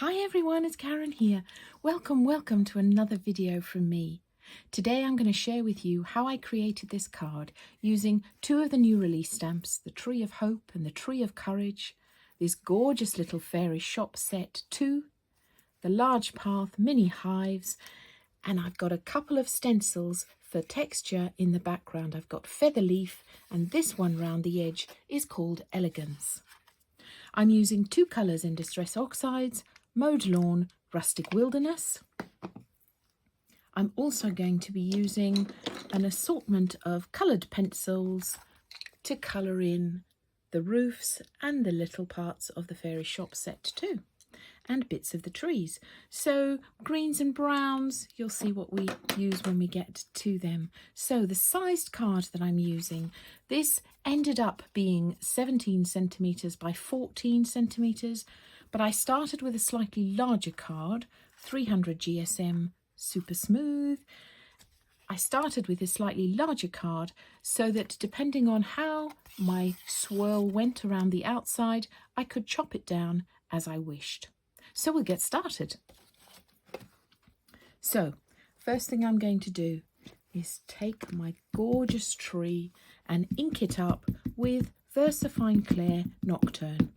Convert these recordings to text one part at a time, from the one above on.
Hi everyone, it's Karen here. Welcome to another video from me. Today I'm going to share with you how I created this card using two of the new release stamps, the Tree of Hope and the Tree of Courage, this gorgeous little fairy shop set 2, the large path mini hives, and I've got a couple of stencils for texture in the background. I've got Feather Leaf and this one round the edge is called Elegance. I'm using two colours in Distress Oxides, Mowed Lawn, Rustic Wilderness. I'm also going to be using an assortment of coloured pencils to colour in the roofs and the little parts of the fairy shop set too, and bits of the trees. So greens and browns, you'll see what we use when we get to them. So the sized card that I'm using, this ended up being 17 centimetres by 14 centimetres, but I started with a slightly larger card, 300 GSM Super Smooth. I started with a slightly larger card so that depending on how my swirl went around the outside, I could chop it down as I wished. So we'll get started. So first thing I'm going to do is take my gorgeous tree and ink it up with VersaFine Clair Nocturne.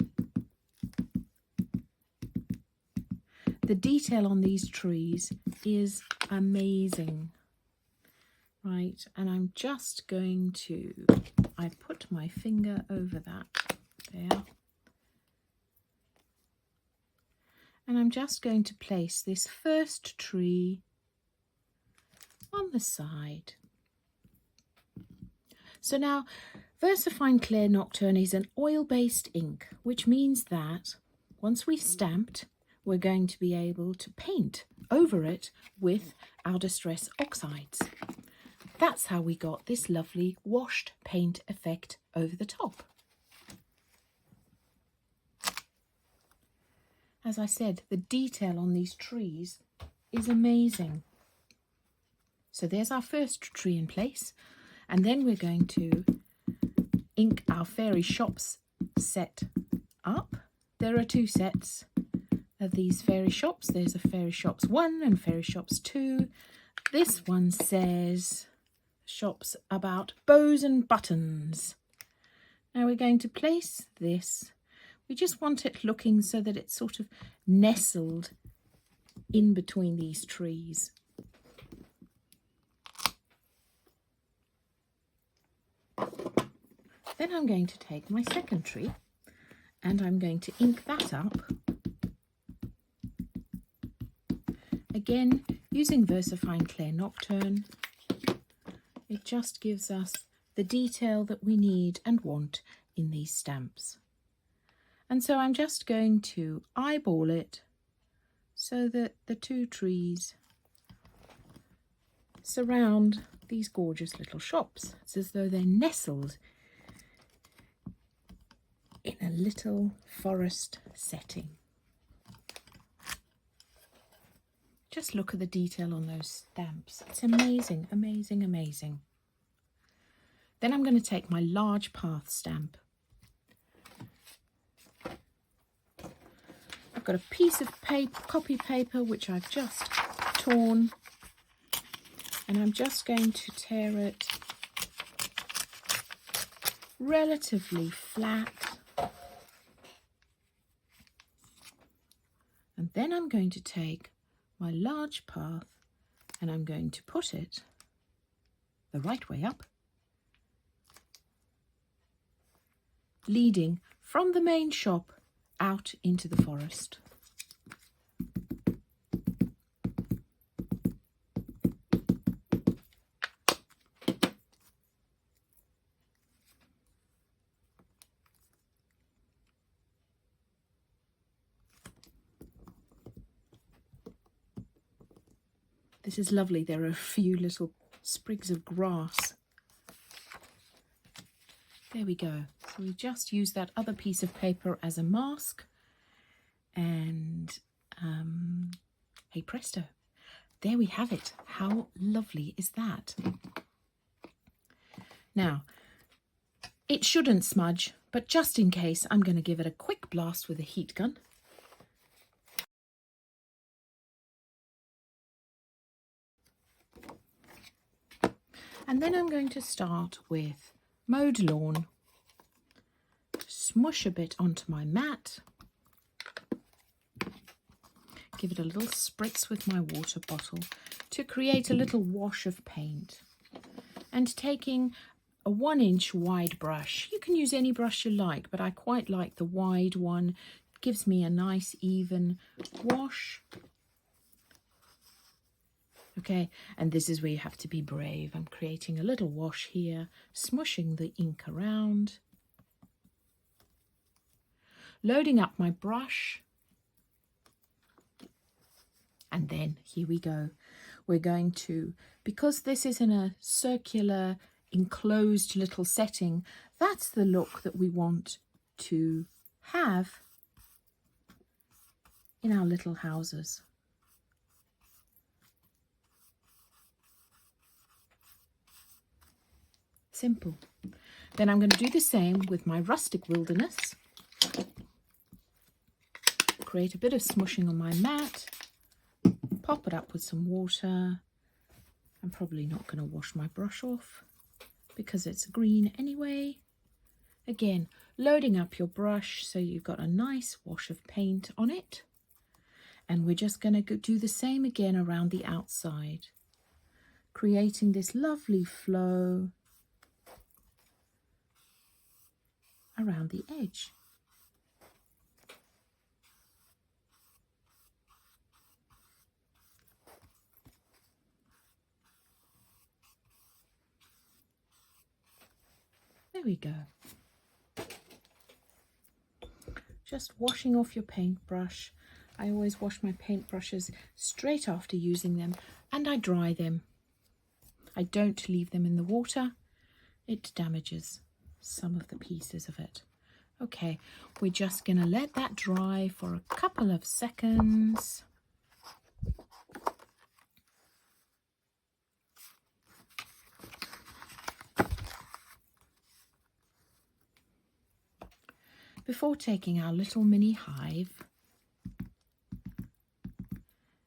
The detail on these trees is amazing. Right, and I'm just going to, I put my finger over that there. And I'm just going to place this first tree on the side. So now, VersaFine Clair Nocturne is an oil-based ink, which means that once we've stamped, we're going to be able to paint over it with our Distress Oxides. That's how we got this lovely washed paint effect over the top. As I said, the detail on these trees is amazing. So there's our first tree in place, and then we're going to ink our fairy shops set up. There are two sets of these fairy shops. There's a fairy shops 1 and fairy shops 2. This one says shops about bows and buttons. Now we're going to place this. We just want it looking so that it's sort of nestled in between these trees. Then I'm going to take my second tree and I'm going to ink that up. Again, using VersaFine Clair Nocturne, it just gives us the detail that we need and want in these stamps. And so I'm just going to eyeball it so that the two trees surround these gorgeous little shops. It's as though they're nestled in a little forest setting. Just look at the detail on those stamps. It's amazing, amazing, amazing. Then I'm going to take my large path stamp. I've got a piece of paper, copy paper, which I've just torn, and I'm just going to tear it relatively flat. And then I'm going to take my large path and I'm going to put it the right way up, leading from the main shop out into the forest. This is lovely. There are a few little sprigs of grass. There we go. So we just use that other piece of paper as a mask and hey presto, there we have it. How lovely is that? Now, it shouldn't smudge, but just in case, I'm going to give it a quick blast with a heat gun. And then I'm going to start with Mowed Lawn, smush a bit onto my mat, give it a little spritz with my water bottle to create a little wash of paint. And taking a 1-inch wide brush, you can use any brush you like, but I quite like the wide one. It gives me a nice even wash. Okay, and this is where you have to be brave. I'm creating a little wash here, smushing the ink around, loading up my brush, and then here we go. We're going to, because this is in a circular enclosed little setting, that's the look that we want to have in our little houses. Simple. Then I'm going to do the same with my Rustic Wilderness. Create a bit of smushing on my mat, pop it up with some water. I'm probably not going to wash my brush off because it's green anyway. Again, loading up your brush so you've got a nice wash of paint on it. And we're just going to do the same again around the outside, creating this lovely flow around the edge. There we go. Just washing off your paintbrush. I always wash my paintbrushes straight after using them, and I dry them. I don't leave them in the water. It damages some of the pieces of it. Okay, we're just going to let that dry for a couple of seconds. Before taking our little mini hive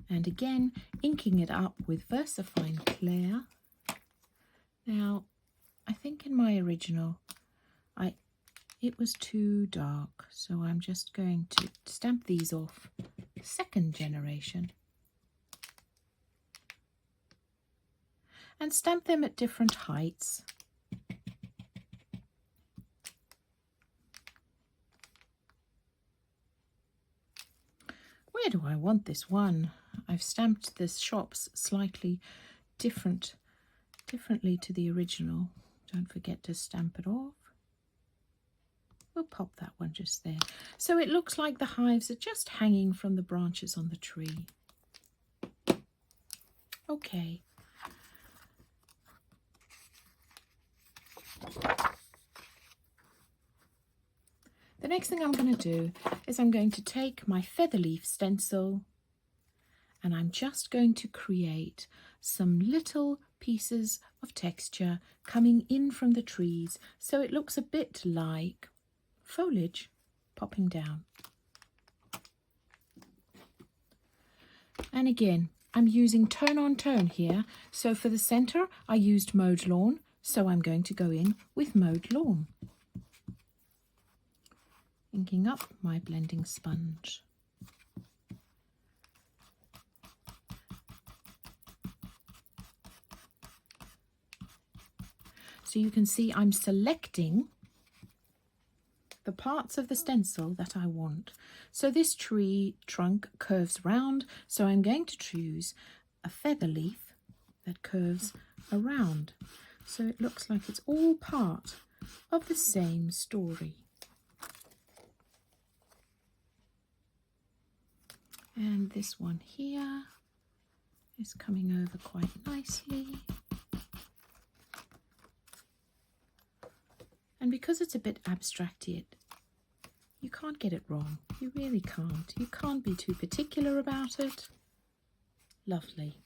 and again inking it up with VersaFine Clear. Now, I think in my original it was too dark, so I'm just going to stamp these off 2nd generation and stamp them at different heights. Where do I want this one? I've stamped this shops slightly differently to the original. Don't forget to stamp it off. We'll pop that one just there. So it looks like the hives are just hanging from the branches on the tree. Okay. The next thing I'm going to do is I'm going to take my feather leaf stencil and I'm just going to create some little pieces of texture coming in from the trees so it looks a bit like foliage popping down. And again, I'm using tone on tone here. So for the center, I used Mowed Lawn, so I'm going to go in with Mowed Lawn. Inking up my blending sponge. So you can see I'm selecting the parts of the stencil that I want. So this tree trunk curves round, so I'm going to choose a feather leaf that curves around. So it looks like it's all part of the same story. And this one here is coming over quite nicely. And because it's a bit abstracted, you can't get it wrong. You really can't. You can't be too particular about it. Lovely.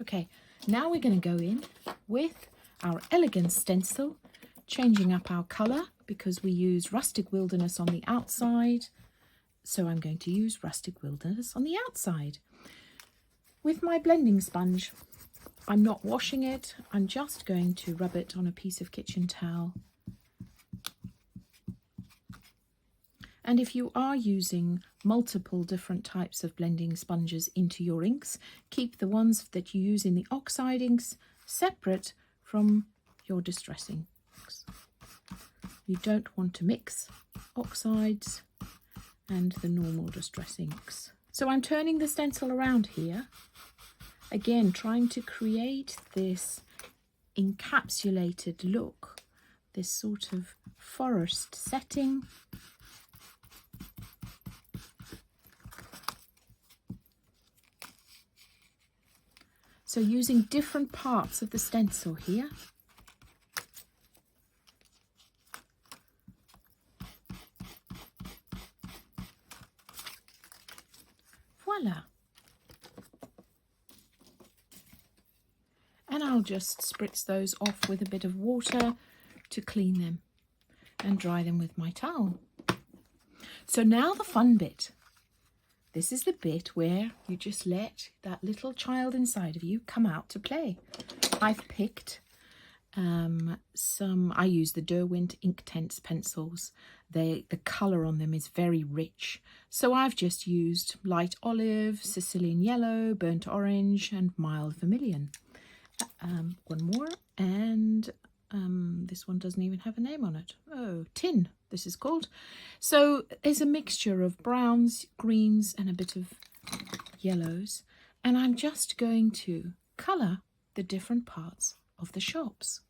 Okay, now we're going to go in with our Elegance stencil, changing up our colour because we use Rustic Wilderness on the outside. So I'm going to use Rustic Wilderness on the outside. With my blending sponge, I'm not washing it, I'm just going to rub it on a piece of kitchen towel. And if you are using multiple different types of blending sponges into your inks, keep the ones that you use in the oxide inks separate from your distressing inks. You don't want to mix oxides and the normal distress inks. So I'm turning the stencil around here, again trying to create this encapsulated look, this sort of forest setting. So using different parts of the stencil here. Voila. And I'll just spritz those off with a bit of water to clean them and dry them with my towel. So now the fun bit. This is the bit where you just let that little child inside of you come out to play. I've picked I use the Derwent Inktense pencils. The colour on them is very rich. So I've just used light olive, Sicilian yellow, burnt orange and mild vermilion. One more, and this one doesn't even have a name on it. Oh, tin, this is called. So there's a mixture of browns, greens and a bit of yellows, and I'm just going to colour the different parts of the shops.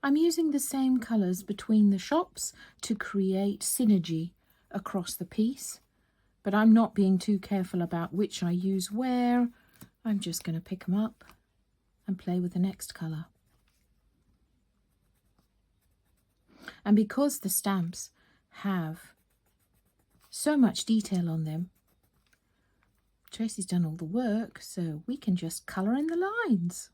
I'm using the same colours between the shops to create synergy across the piece, but I'm not being too careful about which I use where. I'm just going to pick them up and play with the next colour. And because the stamps have so much detail on them, Tracy's done all the work, so we can just colour in the lines.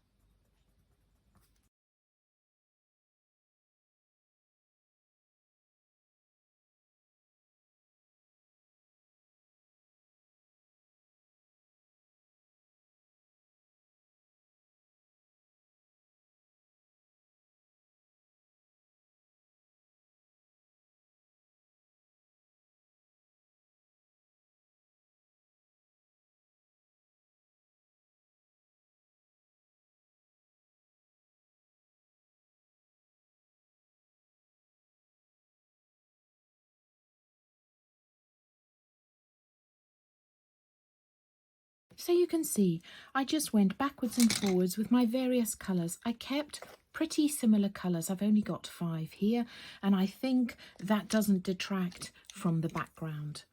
So you can see, I just went backwards and forwards with my various colours. I kept pretty similar colours. I've only got 5 here, and I think that doesn't detract from the background.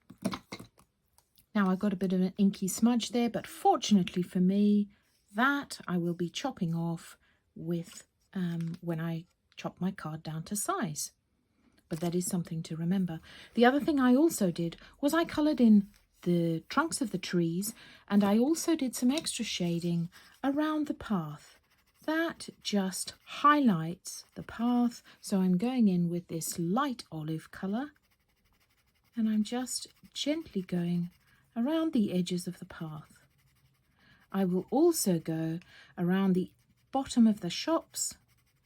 Now I've got a bit of an inky smudge there, but fortunately for me, that I will be chopping off with when I chop my card down to size. But that is something to remember. The other thing I also did was I coloured in the trunks of the trees, and I also did some extra shading around the path. That just highlights the path. So I'm going in with this light olive colour, and I'm just gently going around the edges of the path. I will also go around the bottom of the shops,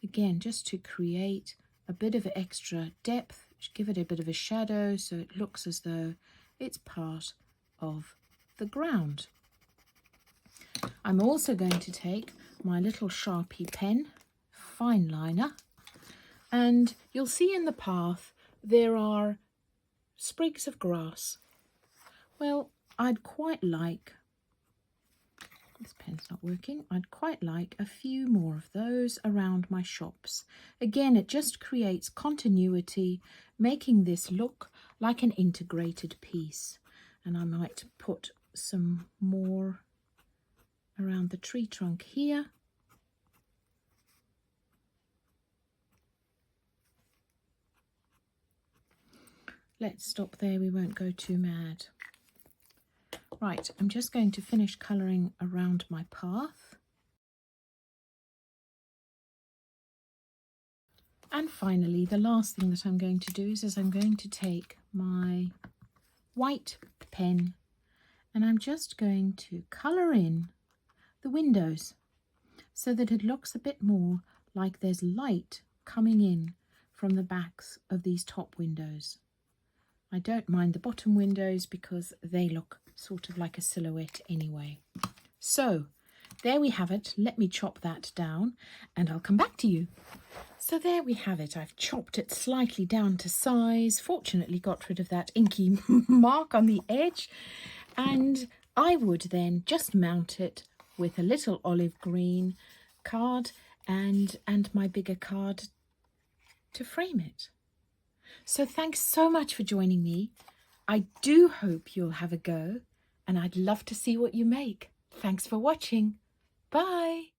again just to create a bit of extra depth, give it a bit of a shadow so it looks as though it's part of the ground. I'm also going to take my little Sharpie pen, fine liner, and you'll see in the path there are sprigs of grass. Well, I'd quite like This pen's not working. I'd quite like a few more of those around my shops. Again, it just creates continuity, making this look like an integrated piece. And I might put some more around the tree trunk here. Let's stop there, we won't go too mad. Right, I'm just going to finish colouring around my path. And finally, the last thing that I'm going to do is I'm going to take my white pen and I'm just going to colour in the windows so that it looks a bit more like there's light coming in from the backs of these top windows. I don't mind the bottom windows because they look sort of like a silhouette anyway. So there we have it. Let me chop that down and I'll come back to you. So there we have it. I've chopped it slightly down to size. Fortunately got rid of that inky mark on the edge. And I would then just mount it with a little olive green card and my bigger card to frame it. So thanks so much for joining me. I do hope you'll have a go and I'd love to see what you make. Thanks for watching. Bye.